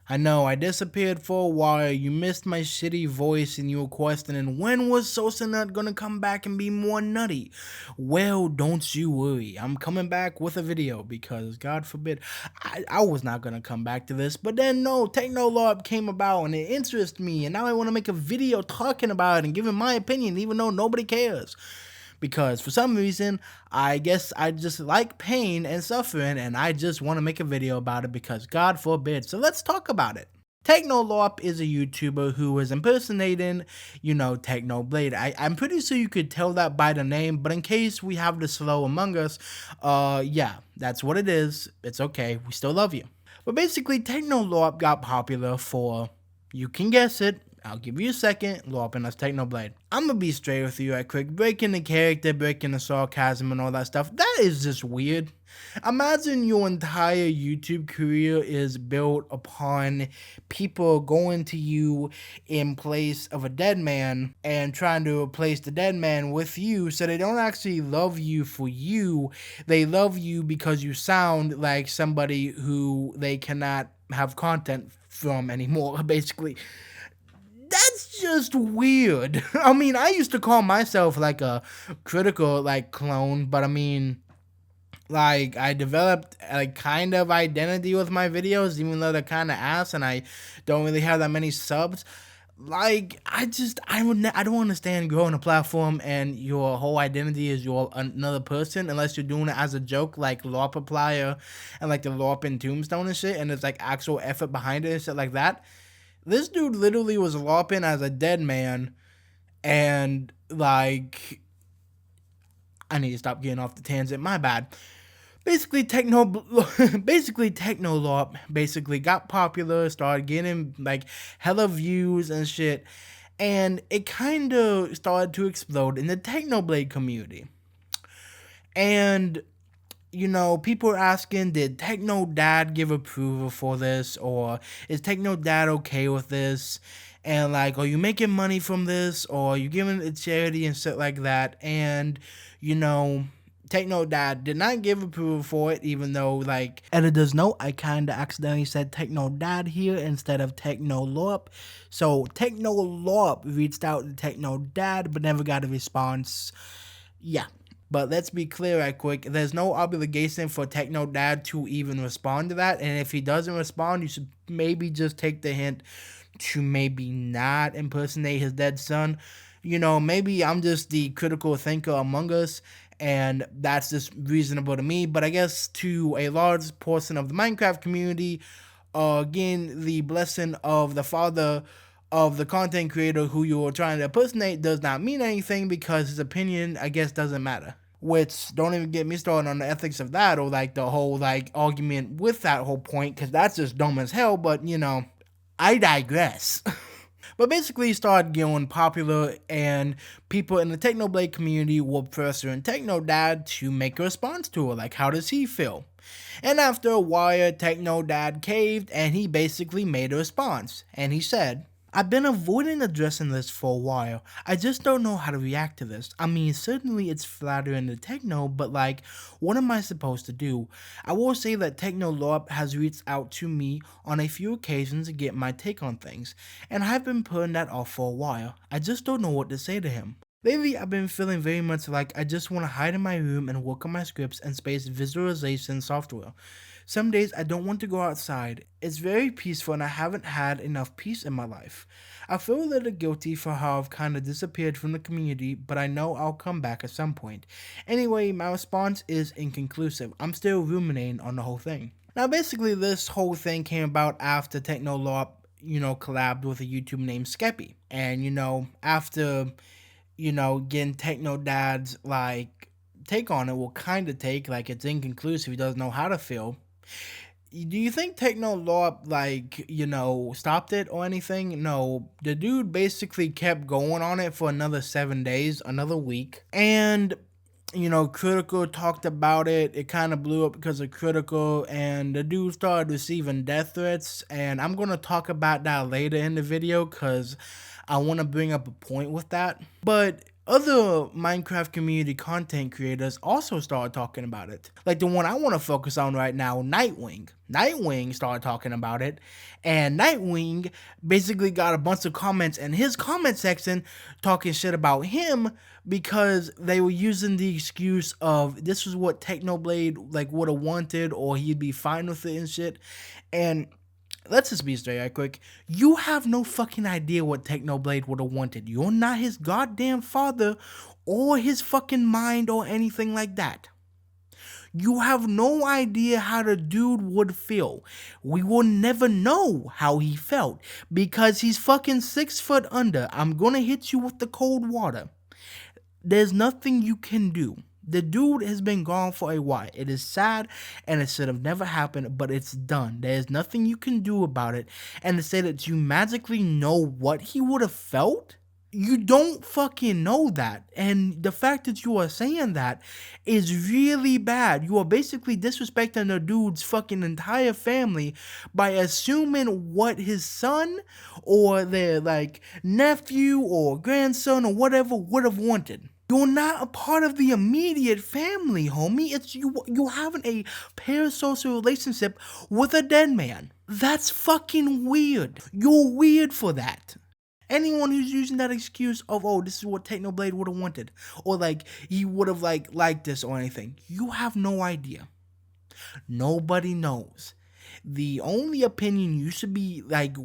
I know I disappeared for a while, you missed my shitty voice and you were questioning when was Sosa Nut gonna come back and be more nutty. Well, don't you worry, I'm coming back with a video because God forbid, I was not gonna come back to this, but then no, Technoblade came about and it interested me and now I wanna make a video talking about it and giving my opinion even though nobody cares. Because for some reason, I guess I just like pain and suffering, and I just want to make a video about it because God forbid. So let's talk about it. Technolop is a YouTuber who is impersonating, Technoblade. I'm pretty sure you could tell that by the name, but in case we have the slow among us, yeah, that's what it is. It's okay. We still love you. But basically, Technolop got popular for, you can guess it, I'll give you a second, LARP and that's Technoblade. I'm gonna be straight with you right quick. Breaking the character, breaking the sarcasm and all that stuff, that is just weird. Imagine your entire YouTube career is built upon people going to you in place of a dead man and trying to replace the dead man with you, so they don't actually love you for you. They love you because you sound like somebody who they cannot have content from anymore, basically. That's just weird. I mean, I used to call myself like a critical like clone, but I mean, like I developed a kind of identity with my videos, even though they're kind of ass and I don't really have that many subs. Like I don't understand growing a platform and your whole identity is your another person unless you're doing it as a joke like LARP Applier and like the LARP and Tombstone and shit, and there's like actual effort behind it and shit like that. This dude literally was LARPing as a dead man, and like, I need to stop getting off the tangent. My bad. Basically, Techno LARP basically got popular, started getting like hella views and shit, and it kind of started to explode in the Technoblade community. And people are asking, did Techno Dad give approval for this, or is Techno Dad okay with this? And like, are you making money from this, or are you giving it to charity and shit like that? And you know, Techno Dad did not give approval for it, even though like editors note I kinda accidentally said Techno Dad here instead of Techno LARP. So Techno LARP reached out to Techno Dad but never got a response. Yeah. But let's be clear right quick, there's no obligation for Techno Dad to even respond to that, and if he doesn't respond, you should maybe just take the hint to maybe not impersonate his dead son. Maybe I'm just the critical thinker among us, and that's just reasonable to me, but I guess to a large portion of the Minecraft community, again, the blessing of the father of the content creator who you're trying to impersonate does not mean anything because his opinion, I guess, doesn't matter. Which, don't even get me started on the ethics of that or like the whole like argument with that whole point, because that's just dumb as hell, but I digress. But basically, he started getting popular, and people in the Technoblade community were pressuring Techno Dad to make a response to it. Like, how does he feel? And after a while, Techno Dad caved, and he basically made a response. And he said, I've been avoiding addressing this for a while. I just don't know how to react to this. I mean, certainly it's flattering to Techno, but like, what am I supposed to do? I will say that Techno LARP has reached out to me on a few occasions to get my take on things, and I've been putting that off for a while. I just don't know what to say to him. Lately, I've been feeling very much like I just want to hide in my room and work on my scripts and space visualization software. Some days I don't want to go outside. It's very peaceful and I haven't had enough peace in my life. I feel a little guilty for how I've kind of disappeared from the community, but I know I'll come back at some point. Anyway, my response is inconclusive. I'm still ruminating on the whole thing. Now, basically, this whole thing came about after TechnoLARP, collabed with a YouTuber named Skeppy. And, after, getting Techno Dad's, like, take on it, well, kind of take, like, it's inconclusive, he doesn't know how to feel. Do you think Techno LARP stopped it or anything? No, the dude basically kept going on it for another 7 days, another week, and Critical talked about it. It kind of blew up because of Critical, and the dude started receiving death threats. And I'm gonna talk about that later in the video because I want to bring up a point with that. But Other Minecraft community content creators also started talking about it. Like the one I want to focus on right now, Nightwing. Nightwing started talking about it, and Nightwing basically got a bunch of comments in his comment section talking shit about him because they were using the excuse of this was what Technoblade like would have wanted, or he'd be fine with it and shit. And let's just be straight right quick. You have no fucking idea what Technoblade would have wanted. You're not his goddamn father or his fucking mind or anything like that. You have no idea how the dude would feel. We will never know how he felt because he's fucking 6 foot under. I'm gonna hit you with the cold water. There's nothing you can do. The dude has been gone for a while. It is sad and it should have never happened, but it's done. There's nothing you can do about it. And to say that you magically know what he would have felt, you don't fucking know that. And the fact that you are saying that is really bad. You are basically disrespecting the dude's fucking entire family by assuming what his son or their like nephew or grandson or whatever would have wanted. You're not a part of the immediate family, homie. It's you having a parasocial relationship with a dead man. That's fucking weird. You're weird for that. Anyone who's using that excuse of, oh, this is what Technoblade would have wanted, or like he would have like liked this or anything, you have no idea. Nobody knows. The only opinion you should be like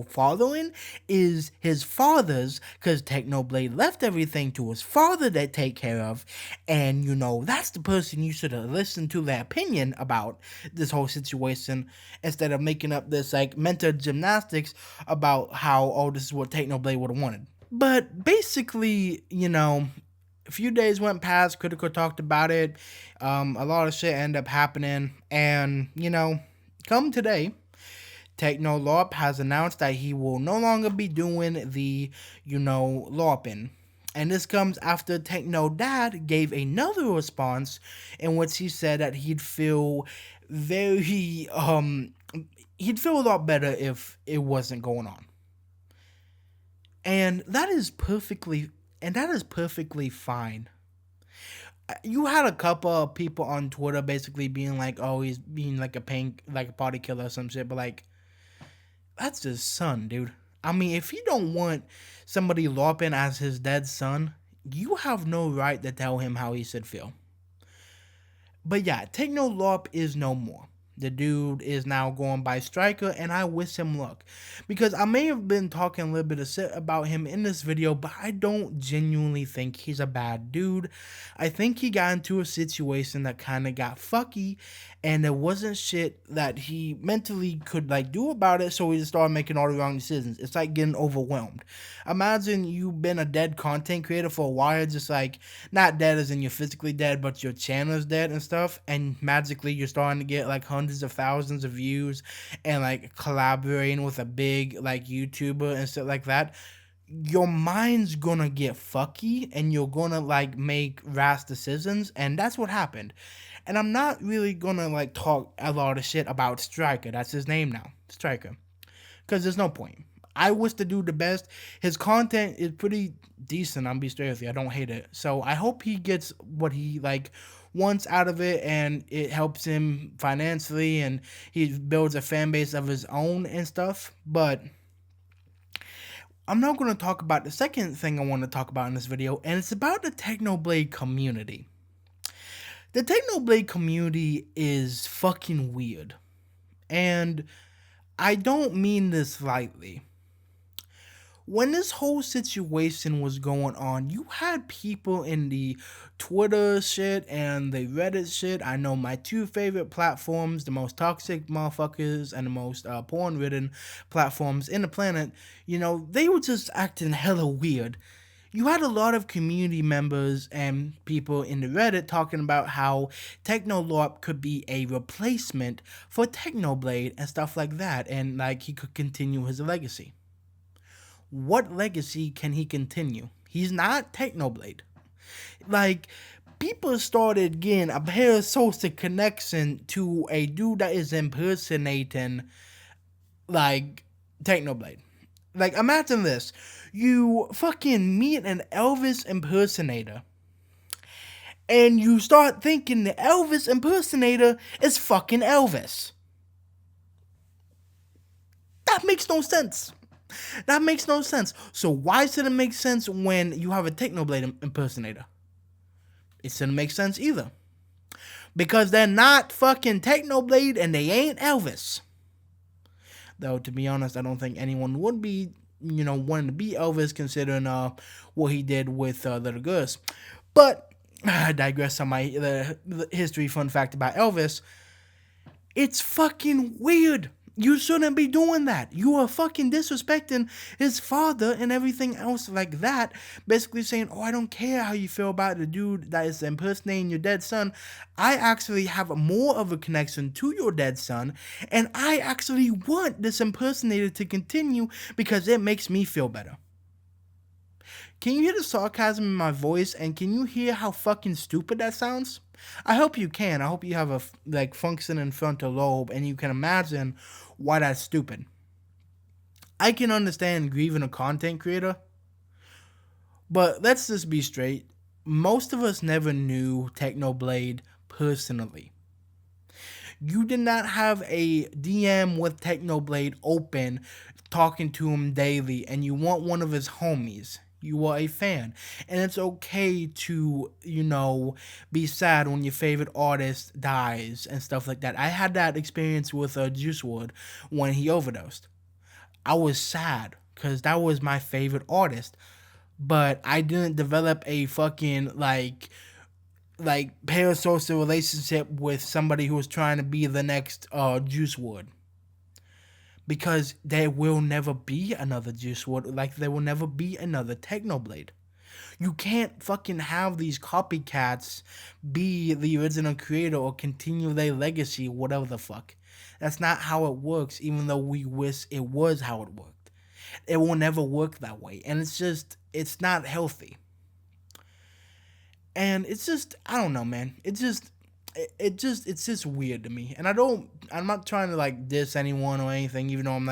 following is his father's, because Technoblade left everything to his father to take care of, and that's the person you should have listened to their opinion about this whole situation instead of making up this like mental gymnastics about how, oh, this is what Technoblade would have wanted. But basically, a few days went past, Critical talked about it, a lot of shit ended up happening, and, come today, Technoblade has announced that he will no longer be doing the, LARPing. And this comes after Techno Dad gave another response in which he said that he'd feel very, he'd feel a lot better if it wasn't going on. And that is perfectly fine. You had a couple of people on Twitter basically being like, oh, he's being like a party killer or some shit, but like, that's his son, dude. I mean, if he don't want somebody LARPing as his dead son, you have no right to tell him how he should feel. But yeah, Techno LARP is no more. The dude is now going by Striker, and I wish him luck. Because I may have been talking a little bit of shit about him in this video, but I don't genuinely think he's a bad dude. I think he got into a situation that kind of got fucky, and there wasn't shit that he mentally could like do about it, so he just started making all the wrong decisions. It's like getting overwhelmed. Imagine you've been a dead content creator for a while, just like, not dead as in you're physically dead, but your channel is dead and stuff, and magically you're starting to get like hundreds of thousands of views and like collaborating with a big like YouTuber and stuff like that. Your mind's gonna get fucky and you're gonna like make rash decisions, and that's what happened. And I'm not really gonna like talk a lot of shit about Striker. That's his name now, Striker, because there's no point. I wish the dude the best. His content is pretty decent. I'm be straight with you. I don't hate it. So I hope he gets what he like wants out of it, and it helps him financially, and he builds a fan base of his own and stuff. But I'm not going to talk about the second thing I want to talk about in this video, and it's about the Technoblade community. The Technoblade community is fucking weird, and I don't mean this lightly. When this whole situation was going on, you had people in the Twitter shit and the Reddit shit. I know my two favorite platforms, the most toxic motherfuckers and the most porn-ridden platforms in the planet, they were just acting hella weird. You had a lot of community members and people in the Reddit talking about how Technoblade could be a replacement for Technoblade and stuff like that, and like he could continue his legacy. What legacy can he continue? He's not Technoblade. Like, people started getting a parasocial connection to a dude that is impersonating, like, Technoblade. Like, imagine this. You fucking meet an Elvis impersonator, and you start thinking the Elvis impersonator is fucking Elvis. That makes no sense. That makes no sense. So why should it make sense when you have a Technoblade impersonator? It shouldn't make sense either. Because they're not fucking Technoblade and they ain't Elvis. Though, to be honest, I don't think anyone would be, wanting to be Elvis considering what he did with Little Gus. But I digress on the history fun fact about Elvis. It's fucking weird. You shouldn't be doing that. You are fucking disrespecting his father and everything else like that. Basically saying, oh, I don't care how you feel about the dude that is impersonating your dead son. I actually have more of a connection to your dead son. And I actually want this impersonator to continue because it makes me feel better. Can you hear the sarcasm in my voice, and can you hear how fucking stupid that sounds? I hope you can. I hope you have a functioning frontal lobe, and you can imagine why that's stupid. I can understand grieving a content creator, but let's just be straight. Most of us never knew Technoblade personally. You did not have a DM with Technoblade open, talking to him daily, and you want one of his homies. You are a fan. And it's okay to, be sad when your favorite artist dies and stuff like that. I had that experience with Juice WRLD when he overdosed. I was sad because that was my favorite artist. But I didn't develop a fucking parasocial relationship with somebody who was trying to be the next Juice WRLD. Because there will never be another Juice WRLD, like there will never be another Technoblade. You can't fucking have these copycats be the original creator or continue their legacy, whatever the fuck. That's not how it works, even though we wish it was how it worked. It will never work that way. And it's not healthy. And it's just, I don't know, man. It's just weird to me. And I'm not trying to diss anyone or anything, even though I'm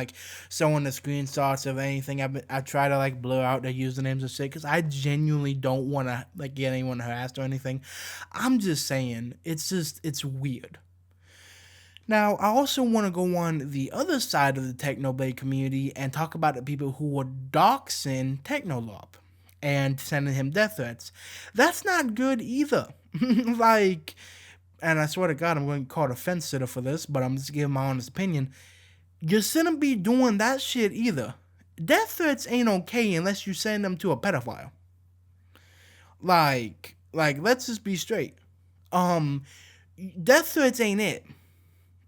showing the screenshots of anything. I try to blur out their usernames and shit because I genuinely don't want to get anyone harassed or anything. I'm just saying it's weird. Now, I also want to go on the other side of the Technoblade community and talk about the people who were doxing Technolop and sending him death threats. That's not good either. And I swear to God, I'm going to call a fence sitter for this, but I'm just giving my honest opinion. You shouldn't be doing that shit either. Death threats ain't okay unless you send them to a pedophile. Let's just be straight. Death threats ain't it.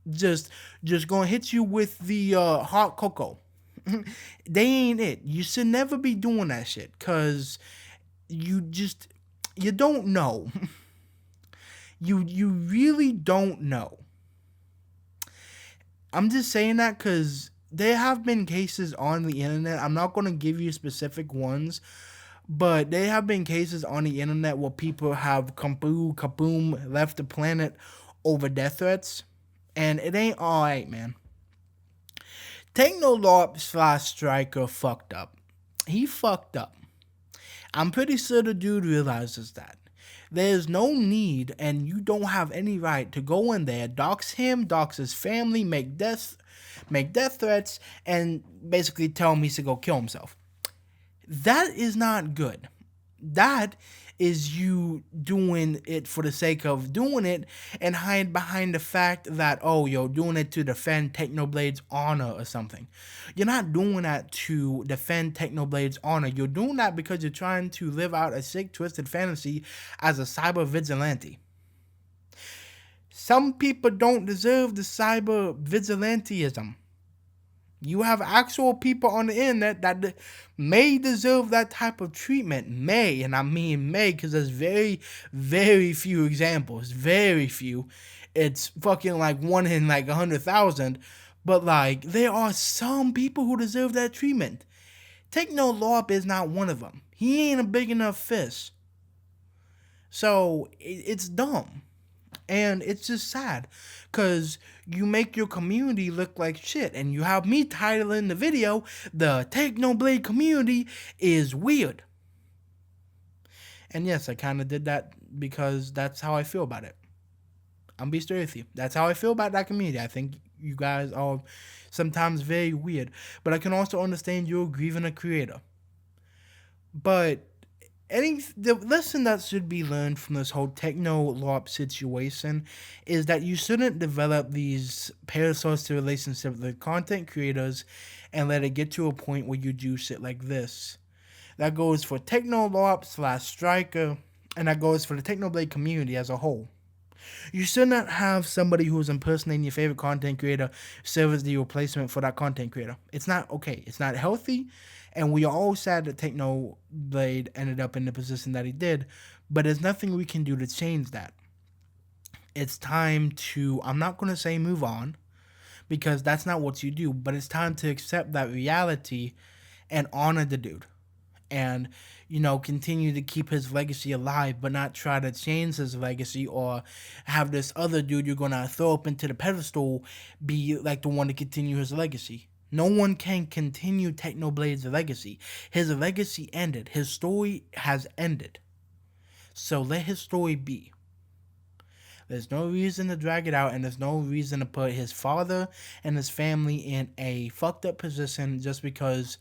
Just gonna hit you with the hot cocoa. They ain't it. You should never be doing that shit, cause you don't know. You really don't know. I'm just saying that because there have been cases on the internet. I'm not going to give you specific ones, but there have been cases on the internet where people have kaboom left the planet over death threats, and it ain't alright, man. Technolarp/Striker fucked up. He fucked up. I'm pretty sure the dude realizes that. There's no need, and you don't have any right to go in there, dox him, dox his family, make death threats, and basically tell him he should go kill himself. That is not good. That is you doing it for the sake of doing it and hide behind the fact that, oh, you're doing it to defend Technoblade's honor or something. You're not doing that to defend Technoblade's honor. You're doing that because you're trying to live out a sick, twisted fantasy as a cyber vigilante. Some people don't deserve the cyber vigilanteism. You have actual people on the internet that may deserve that type of treatment. May, and I mean may, because there's very, very few examples. Very few. It's fucking one in 100,000. But there are some people who deserve that treatment. Technolarp is not one of them. He ain't a big enough fish. So, it's dumb. And it's just sad because you make your community look like shit. And you have me titling the video, "The Technoblade community is weird." And yes, I kind of did that because that's how I feel about it. I'm be straight with you. That's how I feel about that community. I think you guys are sometimes very weird. But I can also understand you're grieving a creator. But the lesson that should be learned from this whole techno LARP situation is that you shouldn't develop these parasocial relationships with content creators and let it get to a point where you do shit like this. That goes for techno LARP / striker, and that goes for the Technoblade community as a whole. You should not have somebody who's impersonating your favorite content creator serve as the replacement for that content creator. It's not okay. It's not healthy. And we are all sad that Technoblade ended up in the position that he did. But there's nothing we can do to change that. It's time to, I'm not going to say move on, because that's not what you do. But it's time to accept that reality and honor the dude. And continue to keep his legacy alive, but not try to change his legacy or have this other dude you're gonna throw up into the pedestal be like the one to continue his legacy. No one can continue Technoblade's legacy. His legacy ended. His story has ended. So let his story be. There's no reason to drag it out, and there's no reason to put his father and his family in a fucked up position just because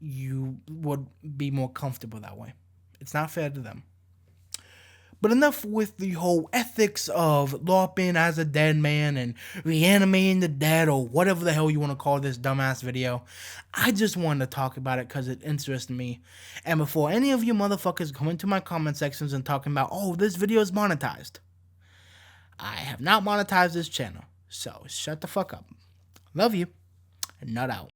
you would be more comfortable that way. It's not fair to them. But enough with the whole ethics of LARPing as a dead man and reanimating the dead, or whatever the hell you want to call this dumbass video. I just wanted to talk about it because it interests me. And before any of you motherfuckers come into my comment sections and talking about, oh, this video is monetized, I have not monetized this channel. So shut the fuck up. Love you. And not out.